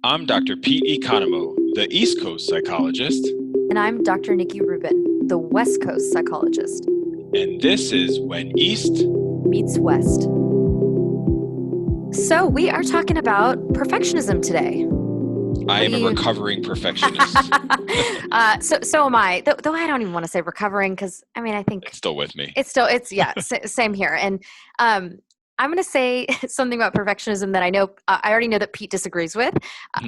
I'm Dr. Pete Economo, the East Coast psychologist, And I'm Dr. Nikki Rubin, the West Coast psychologist. and this is When East Meets West. So we are talking about perfectionism today. I am a recovering perfectionist. So am I. Though I don't even want to say recovering because I think It's still with me. same here. And I'm going to say something about perfectionism that I already know that Pete disagrees with.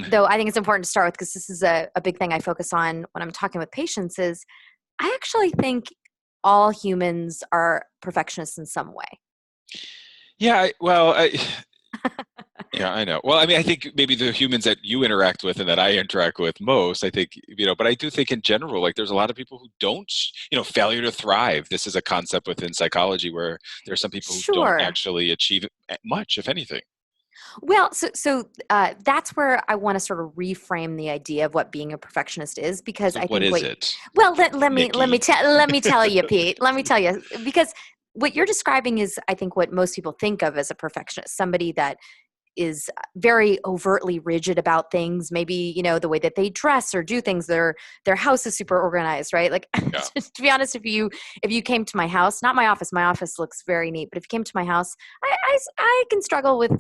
Though I think it's important to start with because this is a big thing I focus on when I'm talking with patients. Is I actually think all humans are perfectionists in some way. Yeah, I know. Well, I mean, I think maybe the humans that you interact with and that I interact with most, I think, but I do think in general, like there's a lot of people who don't, failure to thrive. This is a concept within psychology where there are some people who don't Sure. actually achieve much, if anything. Well, so that's where I want to sort of reframe the idea of what being a perfectionist is, because So I what think is it, well, let me Nikki? tell you, Pete. Let me tell you, because what you're describing is, I think, what most people think of as a perfectionist, somebody that is very overtly rigid about things. Maybe, the way that they dress or do things. Their house is super organized, right? Like, Yeah. to be honest, if you came to my house, not my office looks very neat, but if you came to my house, I can struggle with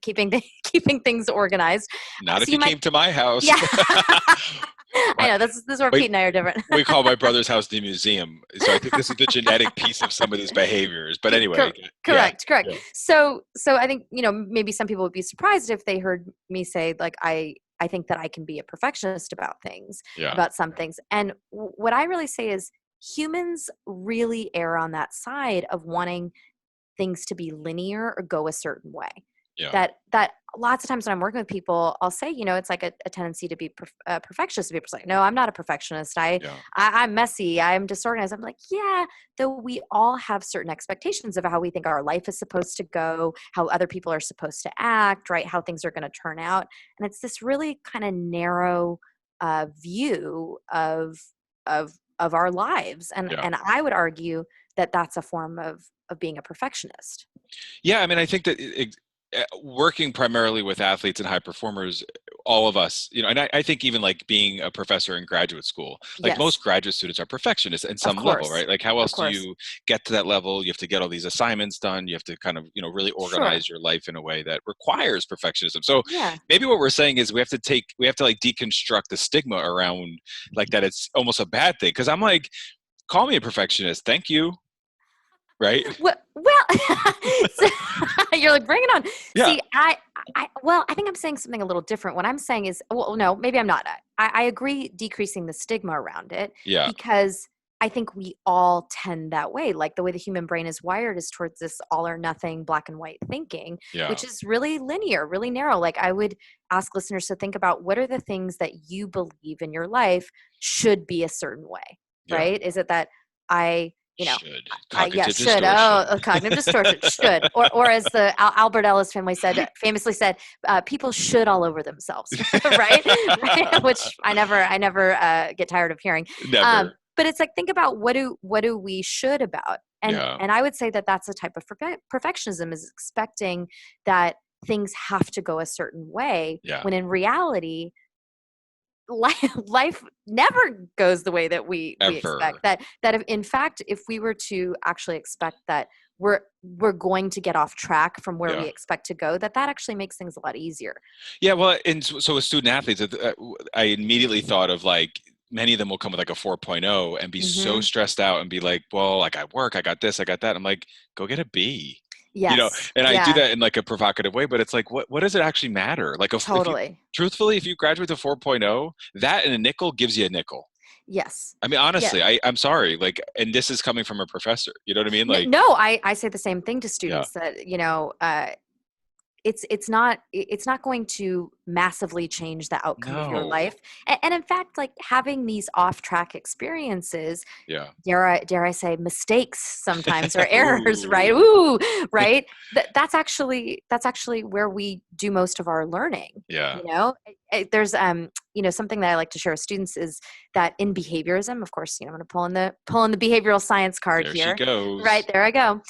keeping keeping things organized. Not if So you you might, came to my house. yeah. I know this is where We Pete and I are different. we call my brother's house the museum. So I think this is the genetic piece of some of these behaviors. But anyway, yeah, Correct. yeah, So I think, maybe some people would be surprised if they heard me say, like, I think that I can be a perfectionist about things, yeah, about some things. And what I really say is humans really err on that side of wanting things to be linear or go a certain way. yeah, That lots of times when I'm working with people, I'll say, it's like a tendency to be perfectionist. To be like, no, I'm not a perfectionist. yeah, I'm messy. I'm disorganized. I'm like, yeah, though we all have certain expectations of how we think our life is supposed to go, how other people are supposed to act, right? How things are going to turn out. And it's this really kind of narrow view of our lives. And yeah. and I would argue that that's a form of being a perfectionist. Yeah, I mean, I think that working primarily with athletes and high performers, all of us, and I think even like being a professor in graduate school, like Yes, most graduate students are perfectionists at of some level, course. right? Like how Of else do course. you get to that level? You have to get all these assignments done. You have to kind of, really Sure. organize your life in a way that requires perfectionism. So Yeah. maybe what we're saying is we have to like deconstruct the stigma around like that it's almost a bad thing. Cause I'm like, call me a perfectionist. Thank you. Right. Well, so, you're like, bring it on. Yeah. See, I think I'm saying something a little different. What I'm saying is, well, no, maybe I'm not. I agree decreasing the stigma around it, Yeah. because I think we all tend that way. Like the way the human brain is wired is towards this all or nothing, black and white thinking, Yeah. which is really linear, really narrow. Like I would ask listeners to think about what are the things that you believe in your life should be a certain way, Yeah. right? Is it that I, you know, Should. yeah, Cognitive should. Oh, distortion. cognitive distortion should, or as the Albert Ellis family famously said, people should all over themselves, right? Right? Which I never get tired of hearing. Never. But it's like, think about what do we should about, and Yeah. and I would say that that's a type of perfectionism, is expecting that things have to go a certain way Yeah. when in reality life never goes the way that we expect. Ever. That in fact, if we were to actually expect that we're going to get off track from where we Yeah. expect to go, that actually makes things a lot easier. Yeah. Well, and so with student athletes, I immediately thought of like many of them will come with like a 4.0 and be so Hmm. stressed out and be like, well, like I work, I got this, I got that. I'm like, go get a B. Yes. And I do Yeah. that in like a provocative way, but it's like, what does it actually matter? Like if you Totally. truthfully, if you graduate to 4.0, that and a nickel gives you a nickel. Yes. I mean, Yeah. honestly, I'm sorry. Like, and this is coming from a professor. You know what I mean? Like, No, I say the same thing to yeah, students, that it's not going to massively change the outcome of your no, life. And in fact, like having these off track experiences, yeah. dare I say, mistakes sometimes, or errors, right? Ooh, Ooh, right. That's actually where we do most of our learning. yeah. There's something that I like to share with students is that in behaviorism, of course, I'm going to pull in the behavioral science card There she here. Right goes. there I go.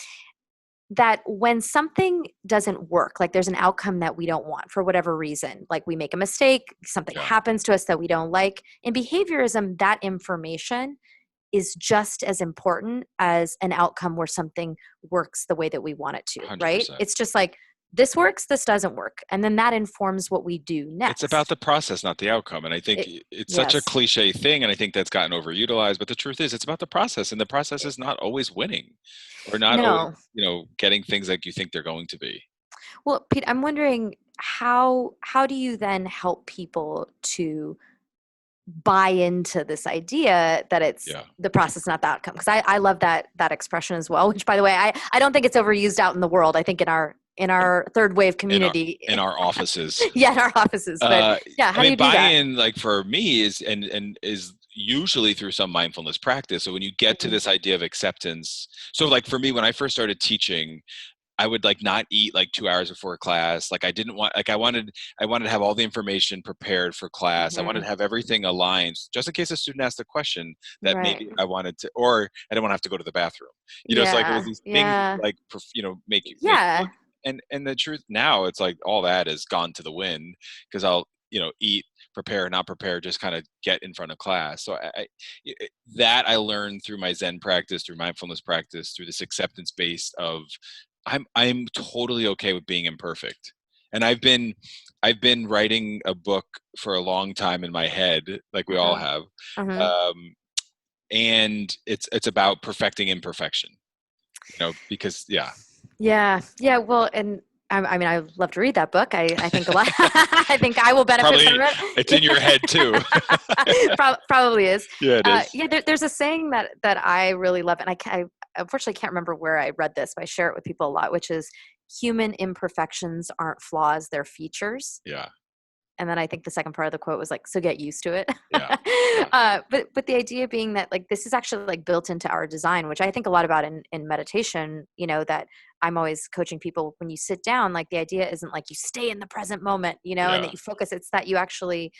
that when something doesn't work, like there's an outcome that we don't want for whatever reason, like we make a mistake, something Yeah, happens to us that we don't like, in behaviorism, that information is just as important as an outcome where something works the way that we want it to, right? 100%. It's just like, this works, this doesn't work. And then that informs what we do It's about next. the process, not the outcome. And I think It, it's such a yes. cliche thing, and I think that's gotten overutilized. But the truth is, it's about the process, and the process is not always winning, or not always, No. getting things like you think they're going to be. Well, Pete, I'm wondering how do you then help people to buy into this idea that it's Yeah. the process, not the outcome? Because I love that expression as well, which by the way, I don't think it's overused out in the world. I think in In, our third wave in our community, in our offices. yeah, in our offices. But yeah, I how do mean, you do that? buy-in, like for me, is usually through some mindfulness practice. So when you get to Mhm. this idea of acceptance, so like for me, when I first started teaching, I would like not eat like 2 hours before class. Like I didn't want, like I wanted to have all the information prepared for class. I wanted Mhm. to have everything aligned just in case a student asked a question that Right. maybe I wanted to, or I didn't want to have to go to the bathroom. So like it was Yeah. these things that, Yeah. like, make you look. Yeah. And the truth now, it's like all that is gone to the wind, because I'll, eat, prepare, not prepare, just kind of get in front of class. So that I learned through my Zen practice, through mindfulness practice, through this acceptance base of I'm totally okay with being imperfect. And I've been writing a book for a long time in my head, like we all Uh-huh. have. Uh-huh. Um, and it's about perfecting imperfection, because yeah, Yeah. Yeah. Well, and I mean, I love to read that book. I think a lot. I think I will benefit from probably it. it's in your head too. Probably is. Yeah, it is. Yeah. There's a saying that I really love, and I unfortunately can't remember where I read this, but I share it with people a lot, which is human imperfections aren't flaws; they're features. Yeah, And then I think the second part of the quote was like, so get used to it. yeah, yeah, But the idea being that like this is actually like built into our design, which I think a lot about in meditation, that I'm always coaching people when you sit down, like the idea isn't like you stay in the present moment, and that yeah, you focus. It's that you actually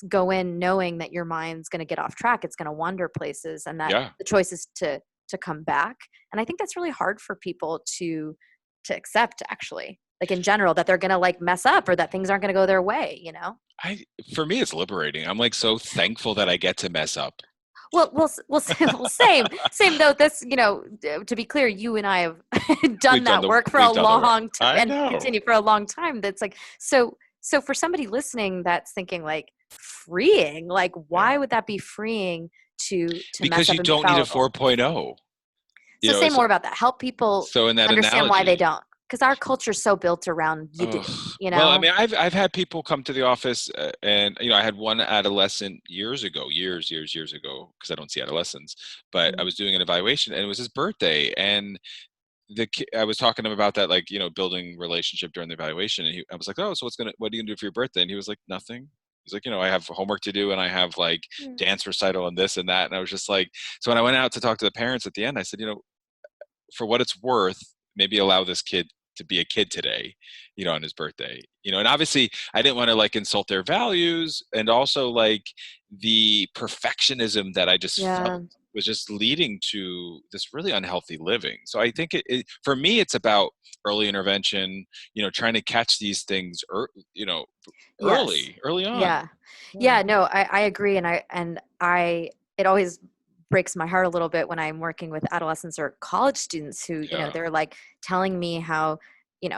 go in knowing that your mind's going to get off track. It's going to wander places, and that yeah. the choice is to come back. And I think that's really hard for people to accept, actually, like in general, that they're going to like mess up or that things aren't going to go their way. I For me, it's liberating. I'm like so thankful that I get to mess up. Well, same though. This, to be clear, you and I have done that work for a We've done the work. long time I and know. continue for a long time. That's like, so for somebody listening that's thinking like freeing, like Yeah. why would that be freeing to mess Because up you and be don't need a fallible? 4.0. So say It's more about that. Help people so in that understand why they analogy. don't, because our culture's so built around you do, Ugh. you Well, I know. mean, I've had people come to the office, and I had one adolescent years ago, years ago, because I don't see adolescents, but I Mhm. was doing an evaluation, and it was his birthday, and I was talking to him about that, like, building relationship during the evaluation, and I was like, oh, so what are you gonna do for your birthday? And he was like, nothing. He's like, I have homework to do, and I have like Mm. dance recital and this and that, and I was just like, so when I went out to talk to the parents at the end, I said, for what it's worth, maybe allow this kid to be a kid today, on his birthday, and obviously I didn't want to like insult their values, and also like the perfectionism that I just felt Yeah. was just leading to this really unhealthy living. So I think for me, it's about early intervention, trying to catch these things, Yes. early on. Yeah. Yeah. Yeah, no, I agree. And I it always breaks my heart a little bit when I'm working with adolescents or college students who, Yeah. they're like telling me how,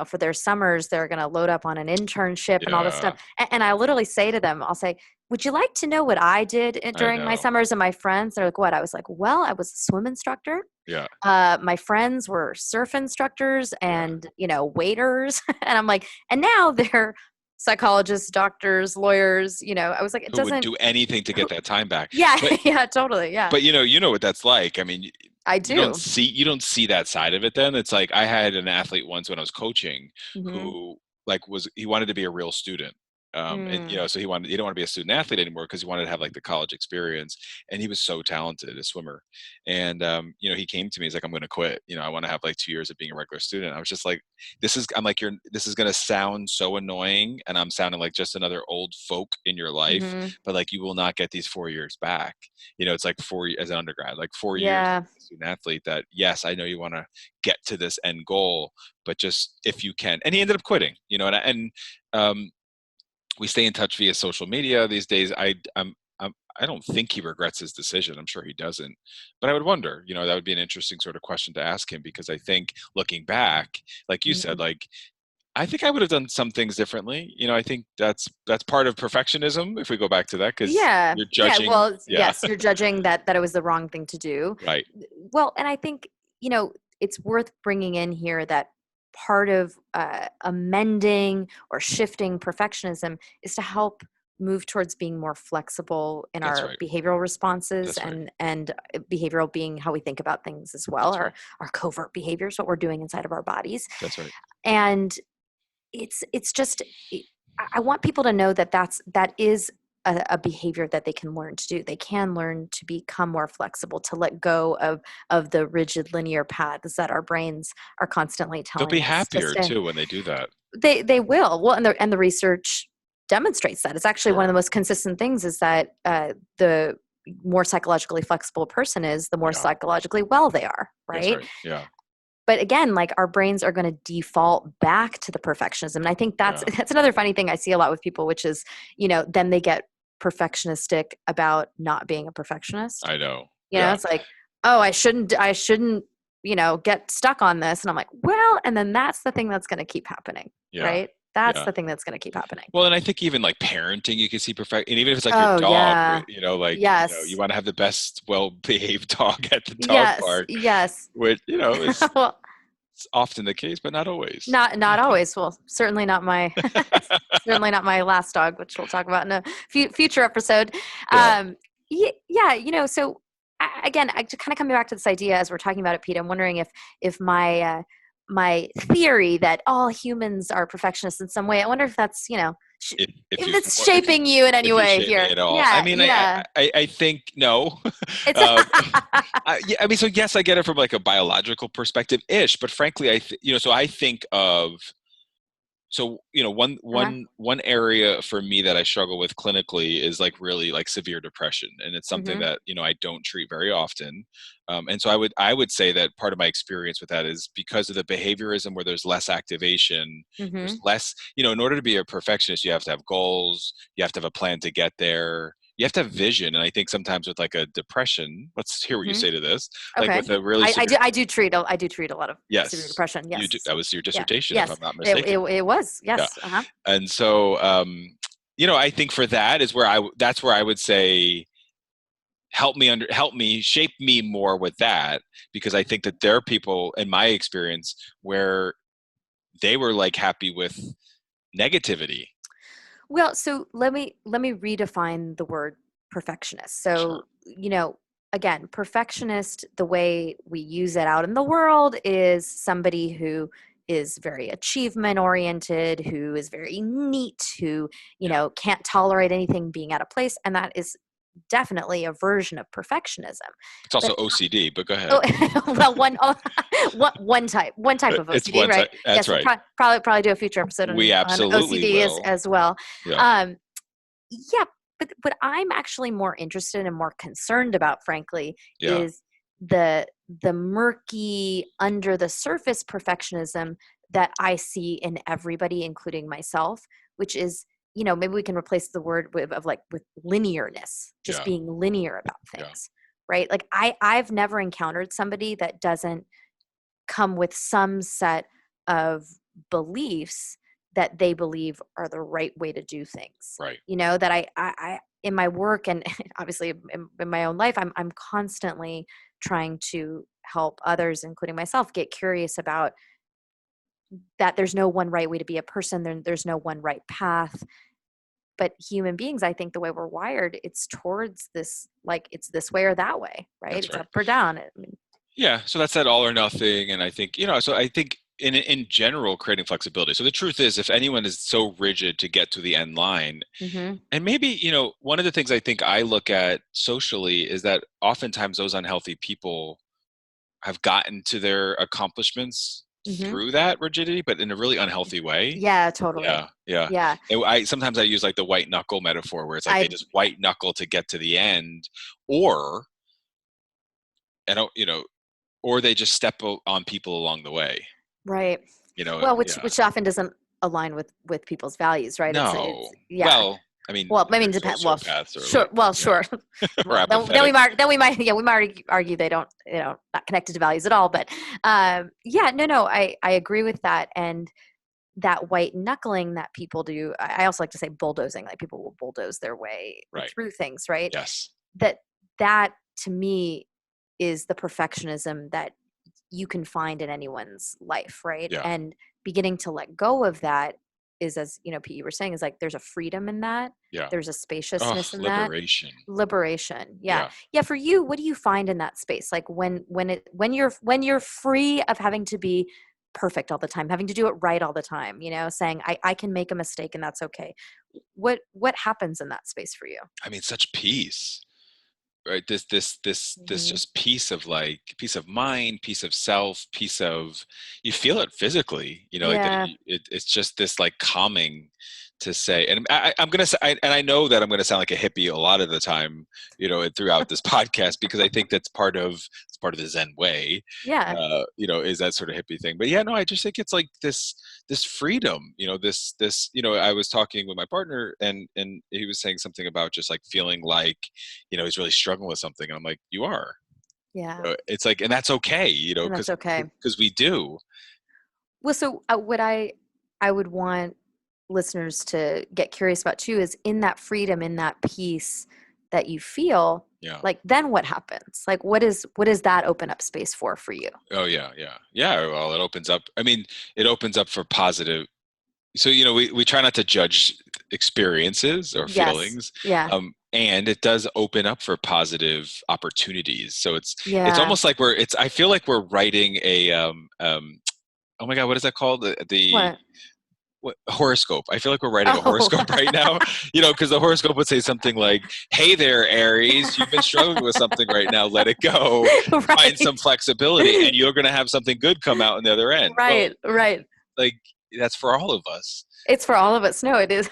for their summers they're gonna load up on an internship and all this stuff. Yeah. And I literally say to them, I'll say, would you like to know what I did I during my know. summers? And my friends, they're like, what? I was like, well, I was a swim instructor. Yeah. My friends were surf instructors Yeah. and, waiters. And I'm like, and now they're psychologists, doctors, lawyers. I was like, it Who would doesn't, do anything to who, get that time back? yeah, But yeah, totally. Yeah, you know what that's like. I mean, I you don't do. see that side of it. Then it's like I had an athlete once when I was coaching Hmm. who like he wanted to be a real student, And Mm. so he didn't want to be a student athlete anymore because he wanted to have like the college experience. And he was so talented, a swimmer. And he came to me, he's like, I'm going to quit. I want to have like 2 years of being a regular student. I was just like, I'm like, this is going to sound so annoying, and I'm sounding like just another old folk in your life, Mhm. but like, you will not get these 4 years back. It's like as an undergrad, like 4 years Yeah. as a student athlete, that yes, I know you want to get to this end goal, but just if you can. And he ended up quitting, and we stay in touch via social media these days. I don't think he regrets his decision. I'm sure he doesn't. But I would wonder, that would be an interesting sort of question to ask him, because I think looking back, like you said, Mhm. like, I think I would have done some things differently. I think that's part of perfectionism, if we go back to that, because Yeah. you're Yeah. judging. Well, Yeah, yes, you're judging that it was the wrong thing to do. right. Well, and I think, it's worth bringing in here that part of amending or shifting perfectionism is to help move towards being more flexible in That's our right. behavioral responses, That's right. and behavioral being how we think about things as well, That's right. our covert behaviors, what we're doing inside of our bodies. That's right. And it's just I want people to know that that is a behavior that they can learn to do. They can learn to become more flexible, to let go of the rigid linear paths that our brains are constantly They'll be telling us to happier stay. too when they do that. They will. Well, and the research demonstrates that. It's actually one of the Sure. most consistent things is that the more psychologically flexible a person is, the more Yeah. psychologically well they are, That's right? right. Yeah. But again, like our brains are going to default back to the perfectionism. And I think that's Yeah. that's another funny thing I see a lot with people, which is, then they get perfectionistic about not being a perfectionist. I know. Yeah. It's like, oh, I shouldn't, get stuck on this. And I'm like, well, and then that's the thing that's going to keep happening, Yeah. right? That's Yeah. the thing that's going to keep happening. Well, and I think even like parenting, you can see perfect, and even if it's like your Oh dog, yeah. like, you Yes. want to have the best well-behaved dog at the dog Yes. park, Yes. which, is Well, it's often the case, but not always. not always. Well, certainly not my certainly not my last dog, which we'll talk about in a future episode. Yeah. Yeah, so again, I just kind of coming back to this idea as we're talking about it, Pete. I'm wondering if my theory that all humans are perfectionists in some way. I wonder if that's If if you it's shaping you in any if you way shape me here. at all, I Yeah, mean, yeah. I think no. It's um, yeah, I mean, so yes, I get it from like a biological perspective ish, but frankly, so I think of. So, one uh-huh. one one area for me that I struggle with clinically is like really like severe depression, and it's something Mhm. that I don't treat very often. And so I would say that part of my experience with that is because of the behaviorism, where there's less activation, there's Mhm. less. In order to be a perfectionist, you have to have goals, you have to have a plan to get there, you have to have vision. And I think sometimes with like a depression, let's hear what you Mhm. say to this. Like Okay. with a really I severe. do treat a lot of severe Yes, depression. you Yes. do. That So was your yeah. dissertation, if I'm Yes. not It mistaken. it was. Yeah. Yes. Uh-huh. And so, I think for that is where that's where I would say, help me shape me more with that, because I think that there are people in my experience where they were like happy with negativity. Well, so let me redefine the word perfectionist. Sure. So, again, perfectionist, the way we use it out in the world is somebody who is very achievement oriented, who is very neat, who, Yeah. can't tolerate anything being out of place. And that is definitely a version of perfectionism. It's also But OCD, but go oh, ahead. well, one type of It's OCD, one right? type. That's Yes, we'll right. probably do a future episode We on absolutely OCD will. as well. Yeah. Um, yeah, but what I'm actually more interested and more concerned about, frankly, Yeah. is the murky under the surface perfectionism that I see in everybody, including myself, which is, maybe we can replace the word with linear-ness, just Yeah. being linear about Yeah. things, right? Like I've never encountered somebody that doesn't come with some set of beliefs that they believe are the right way to do things. Right. That I in my work and obviously in my own life, I'm constantly trying to help others, including myself, get curious about that there's no one right way to be a person. There's no one right path. But human beings, I think the way we're wired, it's towards this, like it's this way or that way, right? That's It's right. up or down. I mean, Yeah. So that's that all or nothing. And I think, so I think in general, creating flexibility. So the truth is, if anyone is so rigid to get to the end line, Mm-hmm. and maybe, one of the things I think I look at socially is that oftentimes those unhealthy people have gotten to their accomplishments Mm-hmm. through that rigidity, but in a really unhealthy way. Yeah, Yeah, totally. yeah. Yeah. And I sometimes I use like the white knuckle metaphor, where it's like they I just white knuckle to get to the end, or I don't, or they just step on people along the way. Right. Well, Yeah. which often doesn't align with people's values, right? It's No. yeah. Well, I mean, Well, I mean, there's depend. Well, sociopaths or sure. like, Well, yeah, sure. or Well, apathetic. yeah, we might argue they don't, not connected to values at all. But yeah, no, I agree with that. And that white knuckling that people do, I also like to say bulldozing, like people will bulldoze their way Right. through things, right? Yes. That that to me is the perfectionism that you can find in anyone's life, right? Yeah. And beginning to let go of that is, as Pete, you were saying, is like there's a freedom in that, Yeah. there's a Oh, spaciousness in that, liberation. liberation. Yeah, Yeah. yeah. For you, what do you find in that space? Like when you're free of having to be perfect all the time, having to do it right all the time, saying I can make a mistake and that's okay. What happens in that space for you? I mean, such peace. Right, this Hmm. just peace of, like, peace of mind, peace of self, peace of, you feel it physically, like that. Yeah, It's just this like calming to say. And I'm gonna say, and I know that I'm gonna sound like a hippie a lot of the time, throughout this podcast, because I think that's part of the Zen way, yeah, is that sort of hippie thing. But yeah, no, I just think it's like this freedom, this I was talking with my partner, and he was saying something about just like feeling like, he's really struggling with something. And I'm like, you are. yeah. It's like, and that's okay, And that's okay. because we do. Well, so what I would want listeners to get curious about too is in that freedom, in that peace that you feel, Yeah. like then what happens? Like what does that open up space for you? Oh yeah, yeah, yeah. Well, it opens up. I mean, it opens up for positive. So we try not to judge experiences or Yes. feelings, Yeah. and it does open up for positive opportunities. So it's Yeah. almost like I feel like we're writing a oh my god, what is that called? The What? what, horoscope. I feel like we're writing a Oh. horoscope right now, because the horoscope would say something like, "Hey there, Aries, you've been struggling with something right now. Let it go. Find some Right. flexibility, and you're going to have something good come out on the other end." Well, Right. Right. like, that's for all of us. It's for all of us. No, it is.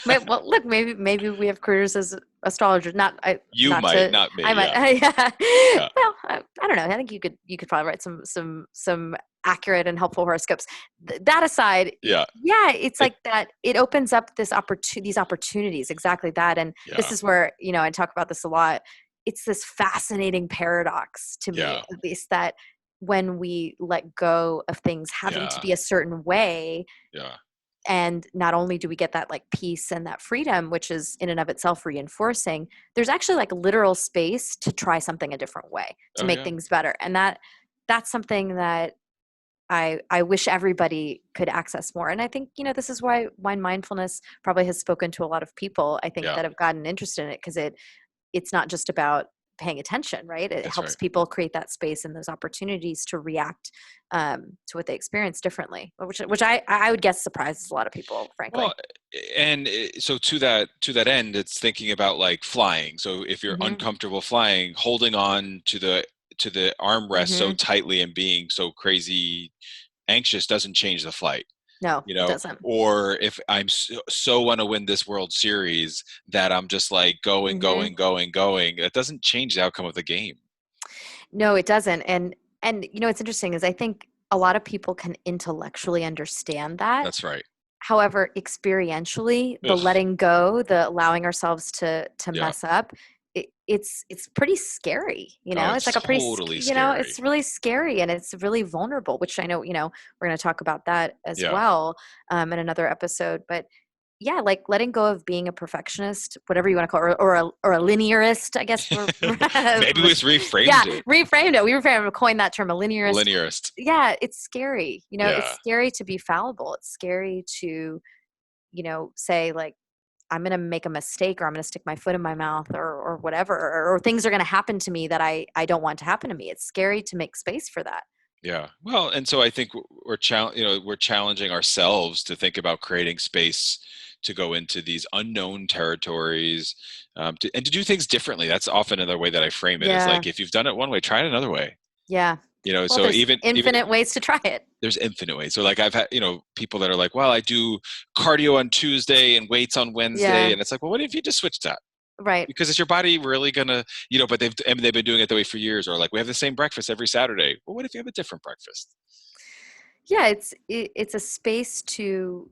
Yeah. Well, look, maybe we have careers as astrologers. You Not might, to. not me. I might. Yeah, Yeah. yeah, Well, I don't know. I think you could probably write some accurate and helpful horoscopes. That aside, yeah. yeah, it's It, like that. It opens up these opportunities. Exactly that. And this yeah, is where I talk about this a lot. It's this fascinating paradox to me, yeah, at least, that when we let go of things having to yeah, be a certain way, yeah. and not only do we get that like peace and that freedom, which is in and of itself reinforcing, there's actually like literal space to try something a different way to Oh make yeah, things better. And that's something that I wish everybody could access more. And I think this is why mindfulness probably has spoken to a lot of people, I think, yeah. that have gotten interested in it, because it's not just about paying attention, right? It That's helps right. people create that space and those opportunities to react to what they experience differently, which I would guess surprises a lot of people, frankly. Well, and so to that end, it's thinking about like flying. So if you're Hmm. uncomfortable flying, holding on to the armrest so Hmm. tightly and being so crazy anxious doesn't change the flight. No, it doesn't. Or if I'm so want to win this World Series that I'm just like going, Hmm. going, going, going, that doesn't change the outcome of the game. No, it doesn't. And what's interesting is I think a lot of people can intellectually understand that. That's right. However, experientially, the Ugh. letting go, the allowing ourselves to Yeah. mess up, it's pretty scary. Oh, It's it's like a pretty, totally scary. it's really scary, and it's really vulnerable. Which I know, we're going to talk about that as Yeah. well in another episode. But yeah, like letting go of being a perfectionist, whatever you want to call it, or a linearist, I guess. For Maybe we just reframed yeah, it. reframed it. We reframed, coined that term, a linearist. Linearist. Yeah, it's scary. It's Yeah. scary to be fallible. It's scary to say like, I'm going to make a mistake, or I'm going to stick my foot in my mouth, or whatever, or things are going to happen to me that I don't want to happen to me. It's scary to make space for that. Yeah. Well, and so I think we're challenging ourselves to think about creating space to go into these unknown territories, and to do things differently. That's often another way that I frame it, is Yeah. like, if you've done it one way, try it another way. Yeah. Well, So there's even infinite ways to try it. there's infinite ways. So like I've had, people that are like, well, I do cardio on Tuesday and weights on Wednesday. Yeah. And it's like, well, what if you just switch that? Right. Because is your body really gonna, but they've been doing it that way for years. Or like, we have the same breakfast every Saturday. Well, what if you have a different breakfast? Yeah, it's a space to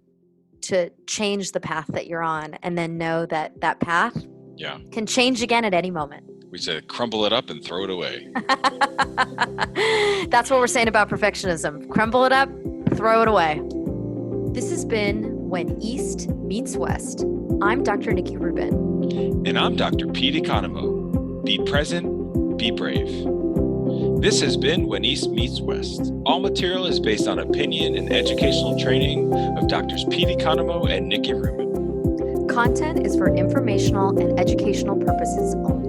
change the path that you're on, and then know that that path Yeah. can change again at any moment. We said crumble it up and throw it away. That's what we're saying about perfectionism. Crumble it up, throw it away. This has been When East Meets West. I'm Dr. Nikki Rubin. And I'm Dr. Pete Economo. Be present, be brave. This has been When East Meets West. All material is based on opinion and educational training of Drs. Pete Economo and Nikki Rubin. Content is for informational and educational purposes only.